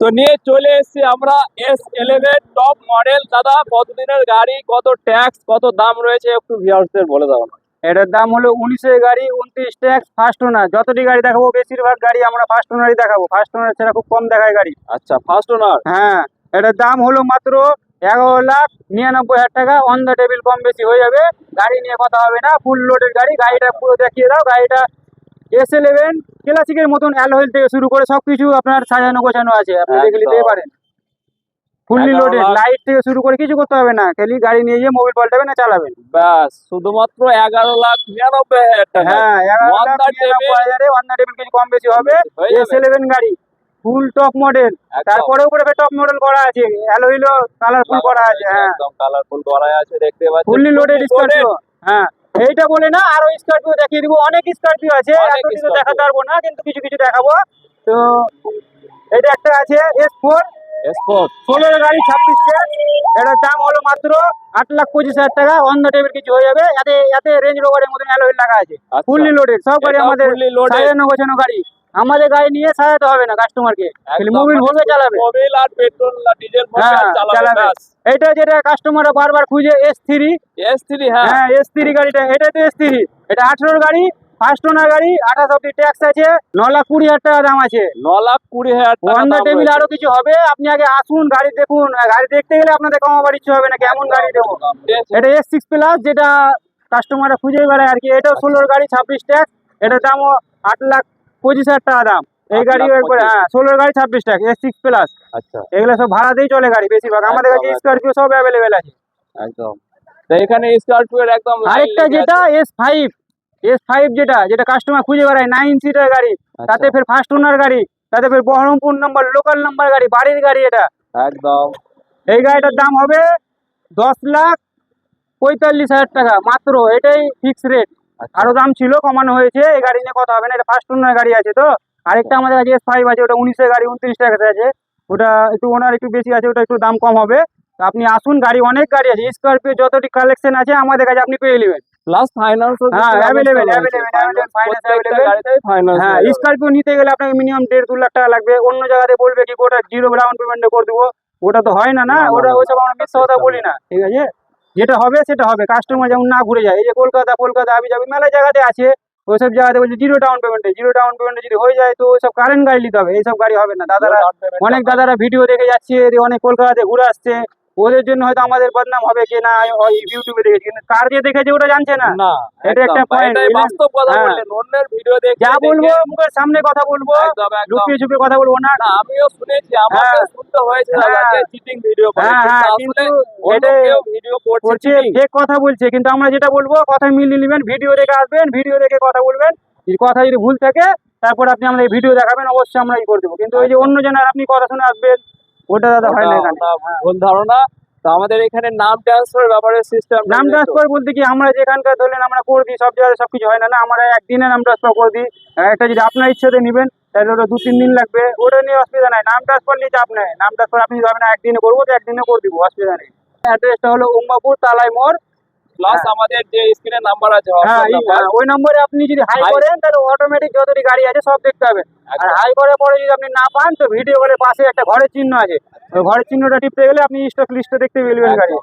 তো নিয়ে চলে এসেছি আমরা S11 টপ মডেল। দাদা কতদিনের গাড়ি, কত ট্যাক্স, কত দাম রয়েছে একটু ভিউয়ার্সদের বলে দাও না। এটার দাম হলো 19-এর গাড়ি, 29 ট্যাক্স, ফার্স্ট ওনার। যতটি গাড়ি দেখাবো বেশিরভাগ গাড়ি আমরা ফার্স্ট ওনারই দেখাবো। ফার্স্ট ওনার ছাড়া খুব কম দেখায় গাড়ি। আচ্ছা, ফার্স্ট ওনার। হ্যাঁ, এটার দাম হলো মাত্র 11,99,000 টাকা। অন দ্য টেবিল কম বেশি হয়ে যাবে, গাড়ি নিয়ে কথা হবে না। ফুল লোডের গাড়ি। গাড়িটা পুরো দেখিয়ে দাও। গাড়িটা S11 ক্লাসিকের মতন অ্যালয়েল থেকে শুরু করে সবকিছু আপনার সাজানো গোছানো আছে, আপনি দেখে নিতে পারেন। ফুললি লোডেড, লাইট থেকে শুরু করে কিছু করতে হবে না, খালি গাড়ি নিয়ে গিয়ে মোবিল পাল্টাবেন আর চালাবেন ব্যাস, শুধুমাত্র 11,99,000 টাকা। হ্যাঁ, 11,99,000 অন দ্য টেবিল, কিছু কম বেশি হবে। S11 গাড়ি ফুল টপ মডেল, তারপরে উপরে টপ মডেল করা আছে, অ্যালয়েলও কালারফুল করা আছে। হ্যাঁ, একদম কালারফুল করা আছে, দেখতে পাচ্ছেন ফুললি লোডেড স্করপিও। হ্যাঁ, এইটা বলে না, আরো স্করপিও দেখিয়ে দিব। অনেক স্করপিও আছে, এত কিছু দেখাতে পারবো না, কিন্তু কিছু কিছু দেখাবো। তো এটা একটা আছে S4 16 গাড়ি, 26 ট্যাক্স। এটার দাম হলো মাত্র 8,25,000 টাকা। অন দ্য টেবিল কিছু হয়ে যাবে। এতে রেঞ্জ রোভারের মতন অ্যালয়েল লাগা আছে, ফুললি লোডেড। সব গাড়ি আমাদের সাজানো গোছানো গাড়ি। আমাদের গাড়ি নিয়ে সাজাতে হবে না কাস্টমারকে, খালি মোবিল ভরবে চালাবে, মোবিল আর পেট্রোল আর ডিজেল চালাবে। এটা যেটা কাস্টমাররা বারবার খুঁজে, S3। হ্যাঁ, S3 গাড়িটা, এটা তো S3। এটা 18 গাড়ি, ফার্স্ট ওনার গাড়ি, 28 অব্দি ট্যাক্স আছে, 9,20,000 টাকা দাম আছে। 9,20,000 টাকা। অন দ্য টেবিল আরো কিছু হবে, আপনি আগে আসুন, গাড়ি দেখুন। গাড়ি দেখতে গেলে আপনাদের কমাবার ইচ্ছে হবে না, কেমন গাড়ি দেবো। এটা S6 প্লাস, যেটা কাস্টমাররা খুঁজে বেড়ায় আর কি। এটাও 16 গাড়ি, 26 ট্যাক্স। এটার দামও 8,25,000 টাকা দাম। এই গাড়ি একবারে, হ্যাঁ, 16 গাড়ি, 26 ট্যাক্স, S6 প্লাস। আচ্ছা, এগুলো সব ভাড়াতেই চলে গাড়ি বেশিরভাগ। আমাদের কাছে স্করপিও সব অ্যাভেলেবেল আছে একদম। তো এখানে স্করপিওর একদম আরেকটা যেটা S5 যেটা কাস্টমার খুঁজে বেড়ায়, 9 সিটার গাড়ি, তাতে ফের ফার্স্ট ওনার গাড়ি, তাতে ফের বহরমপুর নাম্বার, লোকাল নাম্বার গাড়ি, বাড়ির গাড়ি এটা একদম। এই গাড়িটার দাম হবে 10,45,000 টাকা মাত্র। এটাই ফিক্স রেট। আরো দাম ছিল, কমানো হয়েছে। এই গাড়ি নিয়ে কথা হবে না, এটা ফার্স্ট ওনার গাড়ি আছে। তো আরেকটা আমাদের কাছে S5 আছে, ওটা 19-এর গাড়ি, 29 টাকা আছে। ওটা একটু ওনার একটু বেশি আছে, ওটা একটু দাম কম হবে। আপনি আসুন, গাড়ি অনেক গাড়ি আছে। স্করপিও যতটি কালেকশন আছে আমাদের কাছে আপনি পেয়ে নেবেন। প্লাস ফাইন্যান্স, হ্যাঁ, অ্যাভেলেবেল ফাইন্যান্স অ্যাভেলেবেল। হ্যাঁ, স্করপিও নিতে গেলে আপনাকে মিনিমাম 1.5-2 লাখ টাকা লাগবে। অন্য জায়গাতে বলবে কি ওটা 0 ডাউন পেমেন্টে করে দেবো, ওটা তো হয় না। ওটা ওইসব আমরা মিথ্যা কথা বলি না, ঠিক আছে। যেটা হবে সেটা হবে। কাস্টমার যেমন না ঘুরে যায়, এই যে কলকাতা আবি যাবি মেলা জায়গাতে আছে, ওইসব জায়গাতে বলছে 0 ডাউন পেমেন্টে যদি হয়ে যায় তো ওইসব কারেন্ট গাড়ি নিতে হবে, এইসব গাড়ি হবে না। অনেক দাদারা ভিডিও দেখে যাচ্ছে, অনেক কলকাতাতে ঘুরে আসছে, ওদের জন্য হয়তো আমাদের বদনাম হবে কি না, ইউটিউবে দেখেছি, কিন্তু কার দিয়ে দেখেছে ওটা জানছে না। এটা একটা পয়েন্ট। বাস্তব কথা বললেন, অন্যের ভিডিও দেখে যা বলবো মুখের সামনে কথা বলবো, লুকিয়ে ছুপিয়ে কথা বলবো না। আমিও শুনেছি, আমাকে শুনতে হয়েছে চিটিং ভিডিও করে, কিন্তু এটা ভিডিও করছে ফেক কথা বলছে। কিন্তু আমরা যেটা বলবো কথা মিলিয়ে নেবেন, ভিডিও দেখে আসবেন, ভিডিও দেখে কথা বলবেন। কথা যদি ভুল থাকে তারপর আপনি আমাদের ভিডিও দেখাবেন, অবশ্যই আমরা করে দেবো। কিন্তু ওই যে অন্য জনের আপনি কথা শুনে আসবেন, ওটা দাদা হয় না এখানে, ভুল ধারণা। তো আমাদের এখানে নাম ট্রান্সফার ব্যাপারে সিস্টেম, নাম ট্রান্সফার বলতে কি, আমরা যেখানকার ধরলেন আমরা করে দিই, সব জায়গায় সবকিছু হয় না। আমরা একদিনে নাম ট্রান্সফার করে দিই। একটা যদি আপনার ইচ্ছাতে নেবেন তাহলে ওটা 2-3 দিন লাগবে, ওটা নিয়ে অসুবিধা নাই। নাম ট্রান্সফার নিয়ে চাপ নেই। নাম ট্রান্সফার আপনি যাবেন একদিনে করবো তো একদিনে করে দিব, অসুবিধা নেই। অ্যাড্রেসটা হলো উম্মাপুর তালাই মোড়। প্লাস আমাদের যে স্ক্রিনে নাম্বার আছে, ওই নম্বরে আপনি যদি হাই করেন তাহলে অটোমেটিক যতটি গাড়ি আছে সব দেখতে পাবেন। আর হাই করার পরে যদি আপনি না পান তো ভিডিও কলের পাশে একটা ঘরের চিহ্ন আছে, ওই ঘরের চিহ্নটা টিপতে গেলে আপনি স্টক লিস্টে দেখতে পেলেন গাড়ি।